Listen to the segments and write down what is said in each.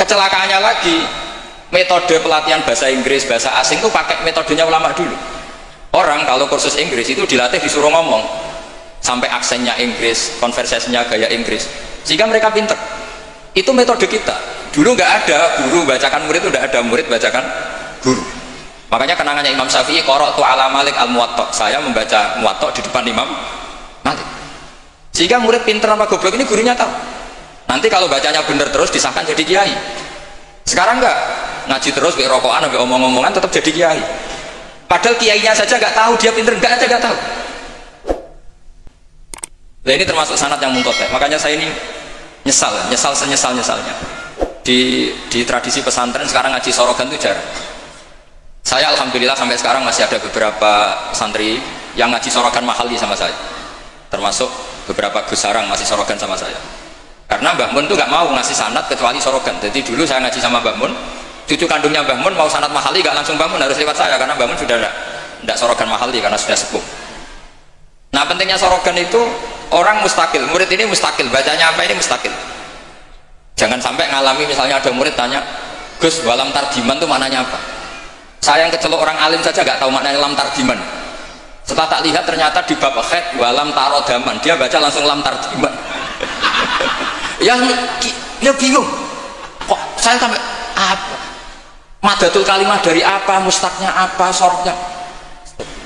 Kecelakaannya lagi, metode pelatihan bahasa Inggris, bahasa asing itu pakai metodenya ulama dulu. Orang kalau kursus Inggris itu dilatih disuruh ngomong sampai aksennya Inggris, konversasinya gaya Inggris, sehingga mereka pinter. Itu metode kita. Dulu nggak ada guru bacakan murid, itu nggak ada murid bacakan guru. Makanya kenangannya Imam Syafi'i, qara'tu ala Malik al-Muwatta, saya membaca Muwatta di depan Imam Malik. Sehingga murid pinter apa goblok ini gurunya tahu. Nanti kalau bacanya bener terus disahkan jadi kiai. Sekarang enggak, ngaji terus kayak rokokan sampai omong-omongan tetap jadi kiai. Padahal kiainya saja nggak tahu dia pinter, enggak aja nggak tahu. Nah, ini termasuk sanad yang munqati'. Makanya saya ini nyesal senyesal-nyesalnya. Di tradisi pesantren sekarang ngaji sorogan itu jarang. Saya alhamdulillah sampai sekarang masih ada beberapa santri yang ngaji sorogan mahali sama saya. Termasuk beberapa Gus Sarang masih sorogan sama saya. Karena Mbah Mun tuh nggak mau ngasih sanad kecuali sorogan. Jadi dulu saya ngaji sama Mbah Mun, cucu kandungnya Mbah Mun mau sanad mahali nggak langsung Mbah Mun, harus lewat saya karena Mbah Mun sudah tidak sorogan mahali karena sudah sepuh. Nah pentingnya sorogan itu orang mustakil, murid ini mustakil, bacanya apa ini mustakil. Jangan sampai ngalami misalnya ada murid tanya, Gus walam tardiman itu maknanya apa? Saya yang kecelok orang alim saja nggak tahu maknanya lam tardiman. Setelah tak lihat ternyata di bab khed walam tarodaman, dia baca langsung lam tardiman. Ya bingung, kok saya sampai apa? Madatul kalimah dari apa, mustaknya apa, sorofnya.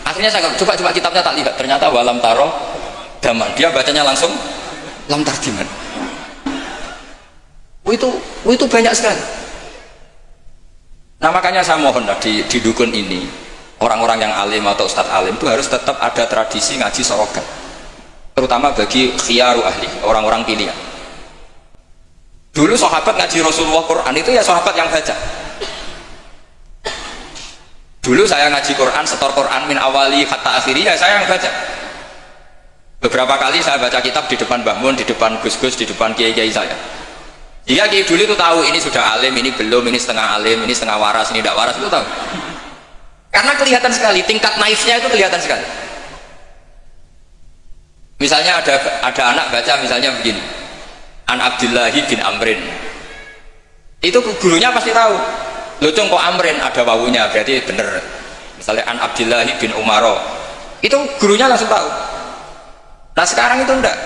Akhirnya saya coba kitabnya tak lihat, ternyata walam taro daman, dia bacanya langsung lam tardiman. Itu banyak sekali. Nah makanya saya mohon di dukun ini orang-orang yang alim atau ustadz alim itu harus tetap ada tradisi ngaji sorogan, terutama bagi khiyaru ahli, orang-orang pilihan. Dulu sahabat ngaji Rasulullah Quran itu ya sahabat yang baca. Dulu saya ngaji Quran, setor Quran min awali hatta akhiri, ya saya yang baca. Beberapa kali saya baca kitab di depan Mbah Mun, di depan Gus-Gus, di depan kiai-kiai saya. Jika kiai dulu itu tahu ini sudah alim, ini belum, ini setengah alim, ini setengah waras, ini tidak waras, itu tahu. Karena kelihatan sekali, tingkat naifnya itu kelihatan sekali. Misalnya ada anak baca misalnya begini, An Abdillahi bin Amrin, itu gurunya pasti tahu. Locong kok Amrin ada wawunya, berarti bener. Misalnya An Abdillahi bin Umaro, itu gurunya langsung tahu. Nah sekarang itu enggak,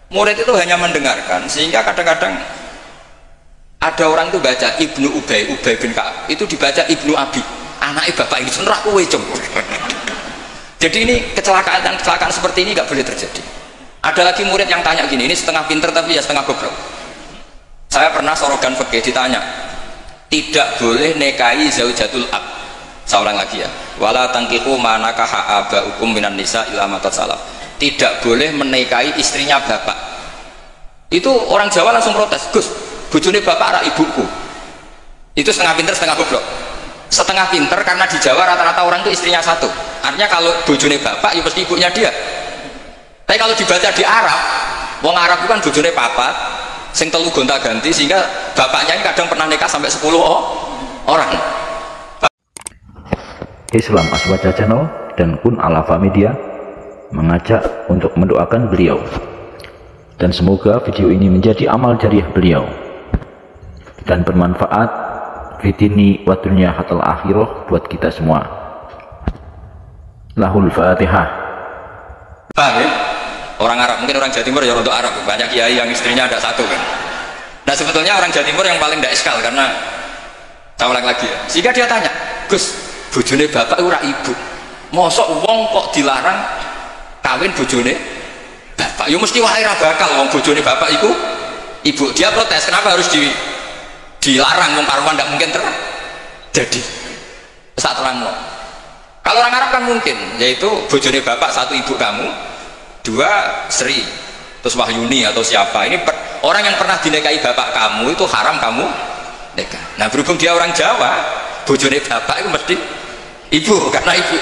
murid itu hanya mendengarkan, sehingga kadang-kadang ada orang itu baca Ibnu Ubay bin Ka'ab, itu dibaca Ibnu Abi, anaknya bapak ini senrak kowe cung. Jadi ini kecelakaan seperti ini nggak boleh terjadi. Ada lagi murid yang tanya gini, ini setengah pinter tapi ya setengah goblok. Saya pernah sorogan fikih ditanya, tidak boleh nikahi zaujatul ab. Saya ulang lagi ya, wala tangkihu manakaha abaukum minan nisa ila matat salaf. Tidak boleh menikahi istrinya bapak. Itu orang Jawa langsung protes, Gus, bojone bapak rak ibuku. Itu setengah pinter setengah goblok. Setengah pinter karena di Jawa rata-rata orang itu istrinya satu, artinya kalau bojone bapak ya pasti ibunya dia. Tapi kalau dibaca di Arab, wong Arab itu kan bojone papat sing telu gonta ganti, sehingga bapaknya ini kadang pernah nikah sampai 10 orang. Islam Aswaja Channel dan Kun Alafa Media mengajak untuk mendoakan beliau, dan semoga video ini menjadi amal jariah beliau dan bermanfaat fitini wa dunya hatal akhirah buat kita semua. Lahul Fatihah. Paham ya? Orang Arab, mungkin orang Jawa Timur ya untuk Arab, banyak kiai yang istrinya ada satu kan. Nah sebetulnya orang Jawa Timur yang paling tidak eskal, karena saya ulang lagi ya, sehingga dia tanya, Gus, bojone bapak ora ibu, mosok wong kok dilarang kawin bojone bapak? Ya mesti wae ra bakal wong bojone bapak iku ibu. Dia protes, kenapa harus dilarang, wong karuan tidak mungkin terjadi. Saat terang loh. Kalau orang Arab kan mungkin, yaitu bojone bapak satu ibu kamu, dua Sri, terus Wahyuni atau siapa. Ini orang yang pernah dinikahi bapak kamu itu haram kamu nikah. Nah berhubung dia orang Jawa, bojone bapak itu mesti ibu, karena ibu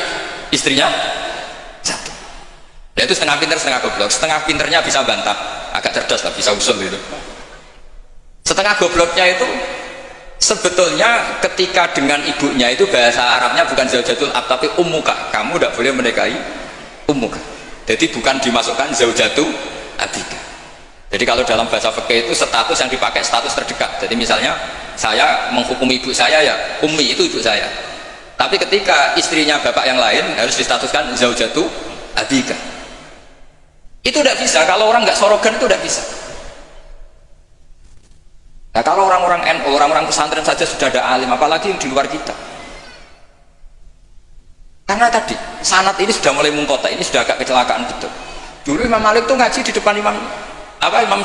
istrinya satu. Ya itu setengah pinter setengah goblok. Setengah pinternya bisa bantah, agak cerdas lah, bisa usul gitu. Setengah gobloknya itu sebetulnya ketika dengan ibunya itu bahasa Arabnya bukan zaujatul ab tapi ummuka, kamu tidak boleh menikahi ummuka. Jadi bukan dimasukkan zaujatu abika. Jadi kalau dalam bahasa fikih itu status yang dipakai status terdekat. Jadi misalnya Saya menghukumi ibu saya ya ummi, itu ibu saya. Tapi ketika istrinya bapak yang lain harus distatuskan zaujatu abika. Itu tidak bisa, kalau orang nggak sorogan itu tidak bisa. Nah kalau orang-orang NU, orang-orang pesantren saja sudah ada alim, apalagi yang di luar kita. Karena tadi sanad ini sudah mulai mengkotak, ini sudah agak kecelakaan betul. Dulu Imam Malik tuh ngaji di depan Imam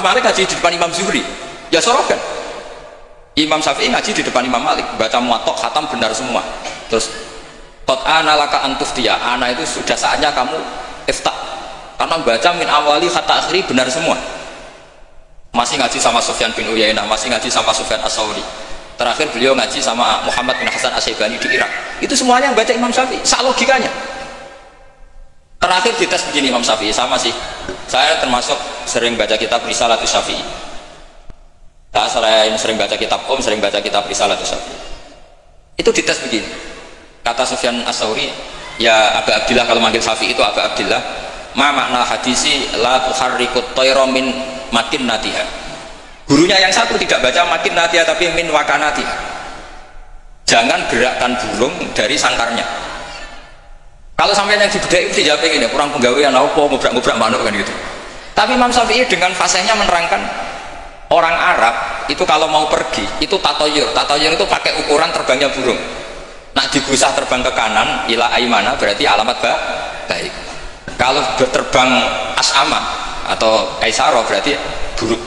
Malik ngaji di depan Imam Zuhri, ya sorogan. Imam Syafi'i ngaji di depan Imam Malik, baca muwatok, khatam benar semua. Terus qad ana laka antuftiya, ana itu sudah saatnya kamu iftah. Karena baca min awali hatta akhiri benar semua. Masih ngaji sama Sufyan bin Uyainah, masih ngaji sama Sufyan As-Sauri. Terakhir beliau ngaji sama Muhammad bin Hasan Asy-Syaibani di Irak. Itu semuanya yang baca Imam Syafi'i, sak logikanya. Terakhir dites begini Imam Syafi'i, sama sih. Saya termasuk sering baca kitab Risalatus Syafi'i. Saya sering baca kitab sering baca kitab Risalatus Syafi'i. Itu dites begini. Kata Sufyan As-Sauri, ya Abu Abdillah, kalau manggil Syafi'i itu Abu Abdillah, ma makna hadisi la tuharrikut tayra min makin natiha. Gurunya yang satu tidak baca makin natiha tapi min wakanatiha. Jangan gerakkan burung dari sangkarnya. Kalau sampai yang dibedai itu dijawab ini kurang penggawean apa ngobrak-ngobrak manuk kan gitu. Tapi Imam Syafi'i dengan fasihnya menerangkan orang Arab itu kalau mau pergi itu tatoyur itu pakai ukuran terbangnya burung. Nak digusah terbang ke kanan ila aimana berarti alamat baik. Kalau terbang as'ama atau kaisaro berarti buruk.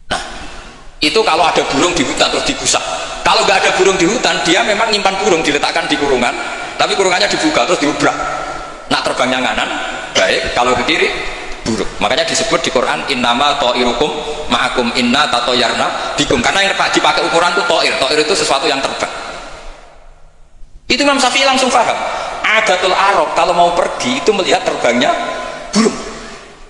Nah itu kalau ada burung di hutan terus digusah. Kalau nggak ada burung di hutan dia memang nyimpan burung diletakkan di kurungan, tapi kurungannya dibuka terus diubrak. Nak terbangnya nganan baik, kalau ke kiri buruk. Makanya disebut di Quran innama ta'irukum ma'akum inna tatoyarna bikum, karena yang dipakai ukuran itu ta'ir itu sesuatu yang terbang. Itu Imam Syafi'i langsung paham. Adatul Arab kalau mau pergi itu melihat terbangnya burung.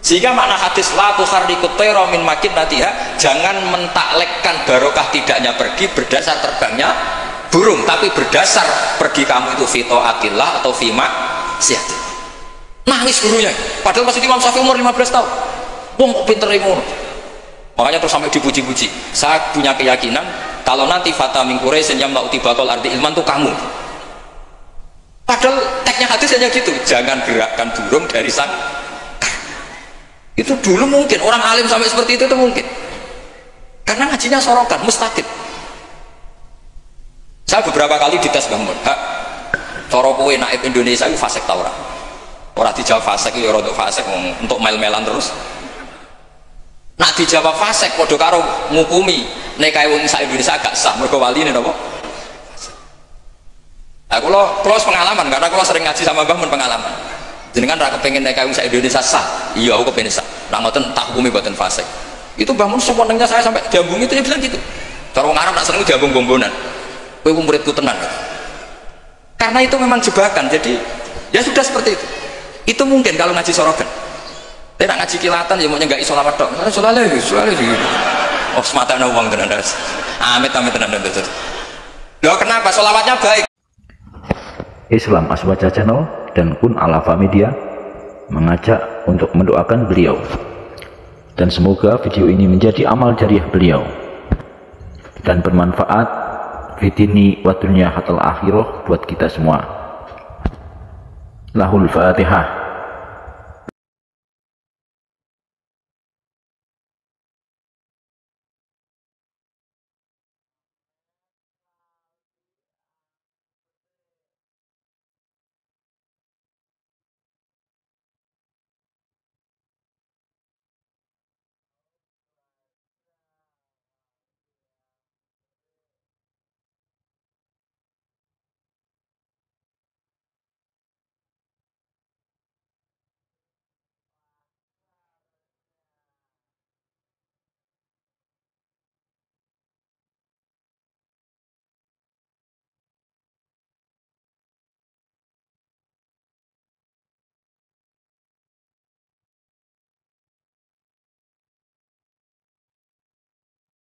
Sehingga makna hadis la tuharrikut tayra min makin natiha, jangan mentaklekkan barokah tidaknya pergi berdasar terbangnya burung, tapi berdasar pergi kamu itu fi taatillah atau fi maksiatillah. Nangis gurunya, padahal masih Imam Syafi'i umur 15 tahun. Wong kok pinter ngono. Makanya terus sampai dipuji-puji. Saya punya keyakinan kalau nanti fata min Quraisy yang mau tibaqal ardi ilman tuh kamu. Padahal teksnya hadis hanya gitu, jangan gerakkan burung dari sang. Itu dulu mungkin orang alim sampai seperti itu mungkin. Karena ngajinya sorokan, mustaqim. Saya beberapa kali dites bangun, hak cara kowe naib Indonesia itu fasik ta ora? Ora dijawab fasik ya rodok fasik untuk mel-melan terus. Nak dijawab fasik padha karo ngukumi nek kae wong sak Indonesia gak sah mergo waline napa? Aku lo pengalaman karena aku sering ngaji sama Mbah Mun pengalaman. Jenengan ra kepengin nek kae wong sak Indonesia sah. Iya aku kepengin sah. Nak ngoten tak hukumi boten fasik. Itu Mbah Mun sewenengnya saya sampai diambung itu dia bilang gitu. Cara wong Arab nak seneng diambung gombonan. Kowe muridku tenan. Karena itu memang jebakan. Jadi ya sudah seperti itu. Itu mungkin kalau ngaji sorogan. Tidak ngaji kilatan ya maunya nggak isolawat dok. Soalnya oh semata ada uang tenan das. Amit tenan das. Loh kenapa? Solawatnya baik. Islam Aswaja Channel dan Kun Alafa Media mengajak untuk mendoakan beliau, dan semoga video ini menjadi amal jariah beliau dan bermanfaat fitini wa dunya hatal akhirah buat kita semua. Lahul Fatihah.